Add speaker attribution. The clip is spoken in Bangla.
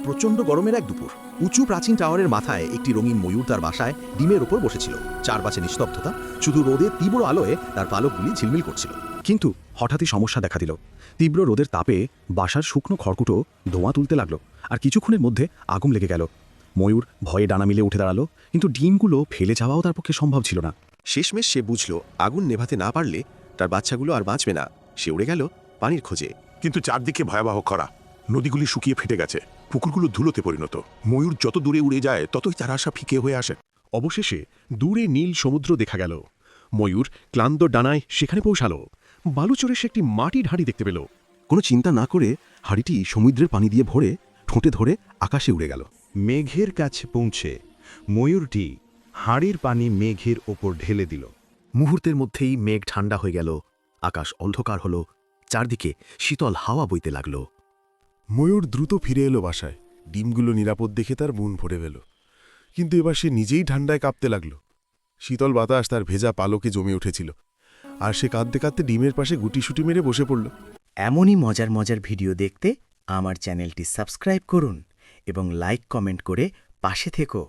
Speaker 1: প্রচণ্ড গরমের এক দুপুর। উঁচু প্রাচীন টাওয়ারের মাথায় একটি রঙিন ময়ূর তার বাসায় ডিমের ওপর বসেছিল। চারপাশে নিস্তব্ধতা, শুধু রোদের তীব্র আলোয় তার পালকগুলি ঝিলমিল করছিল। কিন্তু হঠাৎই সমস্যা দেখা দিল। তীব্র রোদের তাপে বাসার শুকনো খড়কুটো ধোঁয়া তুলতে লাগলো, আর কিছুক্ষণের মধ্যে আগুন লেগে গেল। ময়ূর ভয়ে ডানা মিলে উঠে দাঁড়ালো, কিন্তু ডিমগুলো ফেলে যাওয়াও তার পক্ষে সম্ভব ছিল না।
Speaker 2: শেষমেশ সে বুঝল আগুন নেভাতে না পারলে তার বাচ্চাগুলো আর বাঁচবে না। সে উড়ে গেল পানির খোঁজে।
Speaker 3: কিন্তু চারদিকে ভয়াবহ খরা, নদীগুলি শুকিয়ে ফেটে গেছে, পুকুরগুলো ধুলোতে পরিণত। ময়ূর যত দূরে উড়ে যায় ততই তার আশা ফিকে হয়ে আসে।
Speaker 4: অবশেষে দূরে নীল সমুদ্র দেখা গেল। ময়ূর ক্লান্ত ডানায় সেখানে পৌঁছালো। বালুচরে সে একটি মাটির হাঁড়ি দেখতে পেল।
Speaker 1: কোনো চিন্তা না করে হাঁড়িটি সমুদ্রের পানি দিয়ে ভরে ঠোঁটে ধরে আকাশে উড়ে গেল।
Speaker 5: মেঘের কাছে পৌঁছে ময়ূরটি হাঁড়ির পানি মেঘের ওপর ঢেলে দিল।
Speaker 1: মুহূর্তের মধ্যেই মেঘ ঠান্ডা হয়ে গেল, আকাশ অন্ধকার হলো, চারদিকে শীতল হাওয়া বইতে লাগল।
Speaker 3: ময়ূর দ্রুত ফিরে এলো বাসায়। ডিমগুলো নিরাপদ দেখে তার মন ভরে গেল। কিন্তু এবার সে নিজেই ঠান্ডায় কাঁপতে লাগল। শীতল বাতাস তার ভেজা পালকে জমে উঠেছিল, আর সে কাঁদতে কাঁদতে ডিমের পাশে গুটিসুটি মেরে বসে পড়ল।
Speaker 6: এমনই মজার মজার ভিডিও দেখতে আমার চ্যানেলটি সাবস্ক্রাইব করুন এবং লাইক কমেন্ট করে পাশে থেকো।